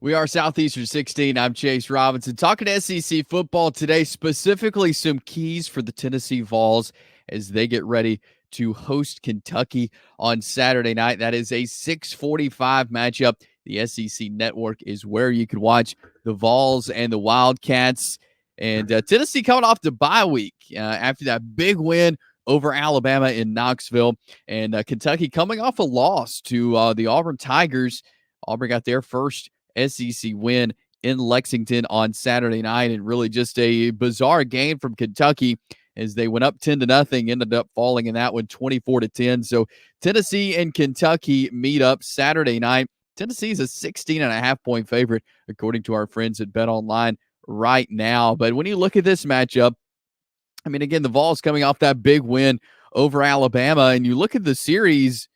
We are Southeastern 16. I'm Chase Robinson. Talking SEC football today, specifically some keys for the Tennessee Vols as they get ready to host Kentucky on Saturday night. That is a 6:45 matchup. The SEC Network is where you can watch the Vols and the Wildcats. And Tennessee coming off the bye week after that big win over Alabama in Knoxville. And Kentucky coming off a loss to the Auburn Tigers. Auburn got their first SEC win in Lexington on Saturday night, and really just a bizarre game from Kentucky as they went up 10-0, ended up falling in that one 24-10. So Tennessee and Kentucky meet up Saturday night. Tennessee is a 16.5-point favorite, according to our friends at BetOnline right now. But when you look at this matchup, I mean, again, the Vols coming off that big win over Alabama, and you look at the series,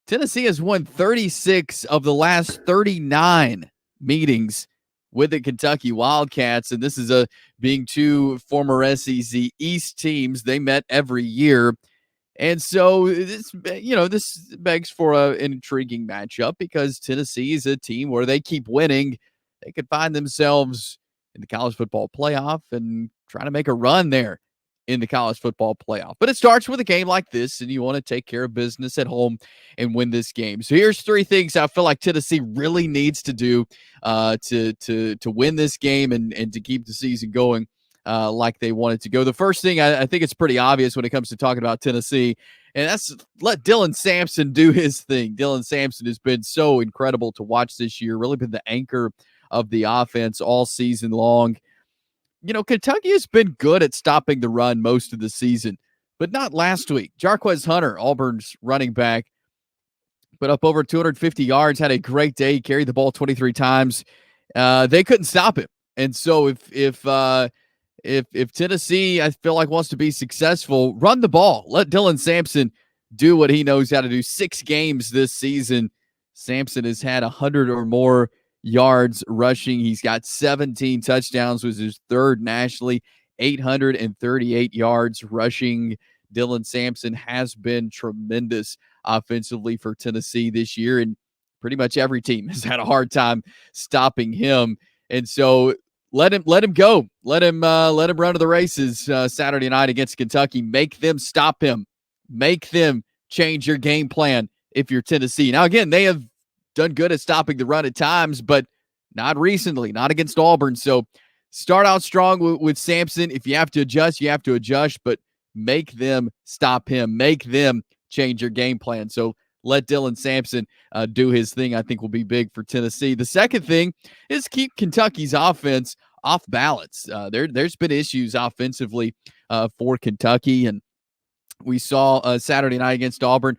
Tennessee has won 36 of the last 39 meetings with the Kentucky Wildcats, and this is being two former SEC East teams. They met every year, and so this begs for an intriguing matchup because Tennessee is a team where they keep winning. They could find themselves in the college football playoff and trying to make a run there in the college football playoff. But it starts with a game like this, and you want to take care of business at home and win this game. So here's three things I feel like Tennessee really needs to do to win this game and to keep the season going like they want it to go. The first thing, I think it's pretty obvious when it comes to talking about Tennessee, and that's let Dylan Sampson do his thing. Dylan Sampson has been so incredible to watch this year, really been the anchor of the offense all season long. You know, Kentucky has been good at stopping the run most of the season, but not last week. Jarquez Hunter, Auburn's running back, put up over 250 yards, had a great day, carried the ball 23 times. They couldn't stop him. And so if Tennessee, I feel like, wants to be successful, run the ball. Let Dylan Sampson do what he knows how to do. 6 games this season, Sampson has had 100 or more yards rushing. He's got 17 touchdowns, was his third nationally, 838 yards rushing. Dylan Sampson has been tremendous offensively for Tennessee this year, and pretty much every team has had a hard time stopping him. And so let him go. Let him run to the races Saturday night against Kentucky. Make them stop him. Make them change your game plan if you're Tennessee. Now, again, they have done good at stopping the run at times, but not recently, not against Auburn. So start out strong with Sampson. If you have to adjust, you have to adjust, but make them stop him. Make them change your game plan. So let Dylan Sampson do his thing, I think will be big for Tennessee. The second thing is keep Kentucky's offense off balance. There's been issues offensively for Kentucky, and we saw Saturday night against Auburn,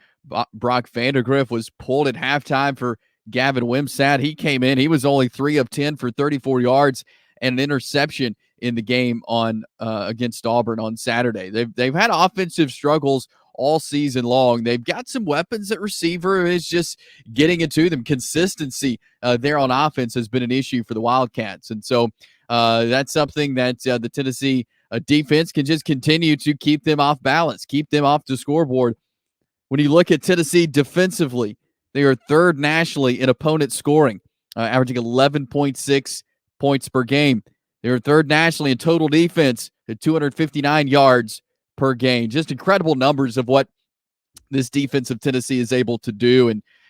Brock Vandagriff was pulled at halftime for Gavin Wimsatt. He came in. He was only 3 of 10 for 34 yards and an interception in the game on against Auburn on Saturday. They've had offensive struggles all season long. They've got some weapons at receiver. It's just getting it to them. Consistency there on offense has been an issue for the Wildcats. And so that's something that the Tennessee defense can just continue to keep them off balance, keep them off the scoreboard. When you look at Tennessee defensively, they are third nationally in opponent scoring, averaging 11.6 points per game. They are third nationally in total defense at 259 yards per game. Just incredible numbers of what this defense of Tennessee is able to do.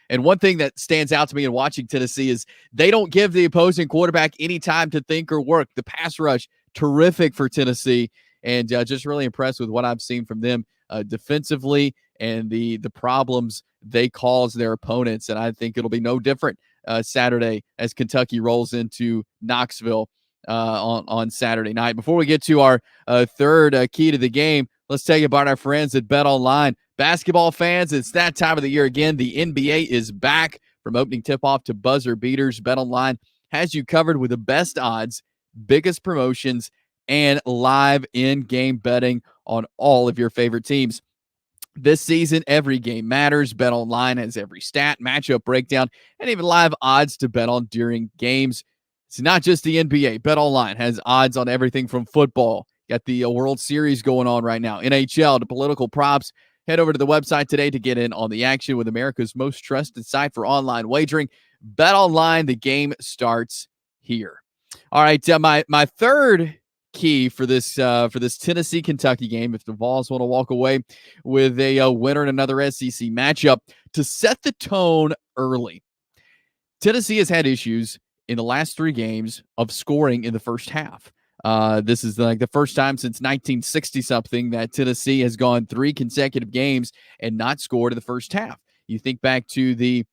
And one thing that stands out to me in watching Tennessee is they don't give the opposing quarterback any time to think or work. The pass rush, terrific for Tennessee, and just really impressed with what I've seen from them defensively and the problems they cause their opponents. And I think it'll be no different Saturday as Kentucky rolls into Knoxville on Saturday night. Before we get to our third key to the game, let's tell you about our friends at BetOnline. Basketball fans, it's that time of the year again. The NBA is back. From opening tip-off to buzzer beaters, BetOnline has you covered with the best odds, biggest promotions, and live in-game betting on all of your favorite teams. This season, every game matters. BetOnline has every stat, matchup breakdown, and even live odds to bet on during games. It's not just the NBA. BetOnline has odds on everything from football. Got the World Series going on right now, NHL to political props. Head over to the website today to get in on the action with America's most trusted site for online wagering. BetOnline, the game starts here. All right, my third key for this Tennessee Kentucky game, if the Vols want to walk away with a winner in another SEC matchup, to set the tone early. Tennessee has had issues in the last 3 games of scoring in the first half. This is like the first time since 1960 something that Tennessee has gone 3 consecutive games and not scored in the first half. You think back to the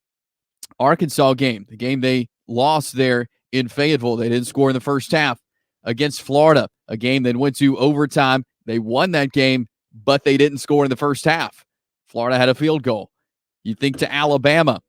Arkansas game, the game they lost there in Fayetteville. They didn't score in the first half. Against Florida, a game that went to overtime. They won that game, but they didn't score in the first half. Florida had a field goal. You think to Alabama,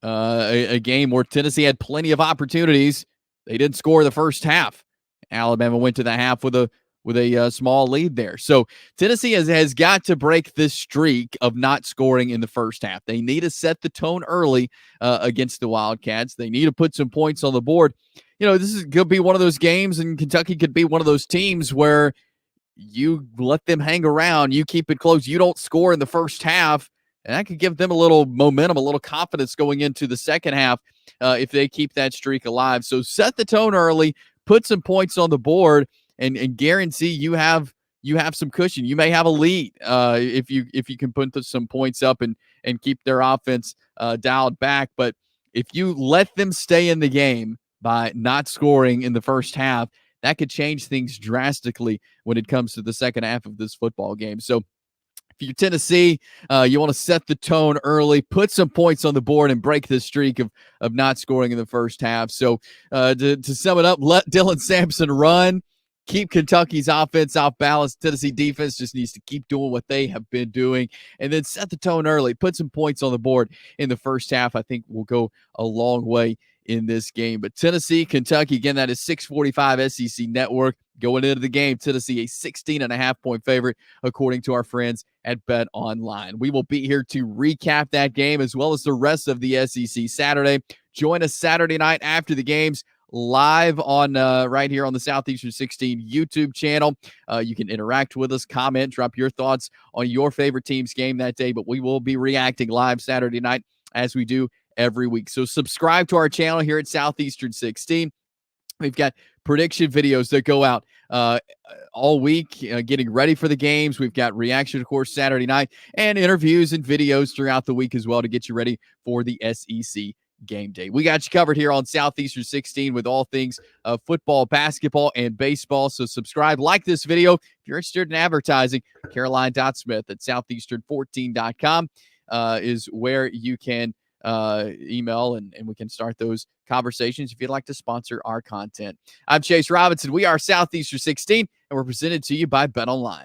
a game where Tennessee had plenty of opportunities. They didn't score the first half. Alabama went to the half with a small lead there. So Tennessee has got to break this streak of not scoring in the first half. They need to set the tone early against the Wildcats. They need to put some points on the board. This could be one of those games, and Kentucky could be one of those teams where you let them hang around, you keep it close, you don't score in the first half, and that could give them a little momentum, a little confidence going into the second half if they keep that streak alive. So set the tone early, put some points on the board, and guarantee you have some cushion. You may have a lead if you can put some points up and keep their offense dialed back. But if you let them stay in the game by not scoring in the first half, that could change things drastically when it comes to the second half of this football game. So if you're Tennessee, you want to set the tone early, put some points on the board, and break this streak of not scoring in the first half. So to sum it up, let Dylan Sampson run. Keep Kentucky's offense off balance. Tennessee defense just needs to keep doing what they have been doing, and then set the tone early. Put some points on the board in the first half. I think will go a long way in this game. But Tennessee, Kentucky, again, that is 645 SEC Network. Going into the game, Tennessee a 16.5-point favorite, according to our friends at BetOnline. We will be here to recap that game as well as the rest of the SEC Saturday. Join us Saturday night after the games live on right here on the Southeastern 16 YouTube channel. You can interact with us, comment, drop your thoughts on your favorite team's game that day, but we will be reacting live Saturday night as we do every week. So subscribe to our channel here at Southeastern 16. We've got prediction videos that go out all week, getting ready for the games. We've got reaction, of course, Saturday night, and interviews and videos throughout the week as well to get you ready for the SEC game day. We got you covered here on Southeastern 16 with all things football, basketball, and baseball. So subscribe, like this video. If you're interested in advertising, caroline.smith at southeastern14.com is where you can email and we can start those conversations if you'd like to sponsor our content. I'm Chase Robinson. We are Southeastern 16, and we're presented to you by BetOnline.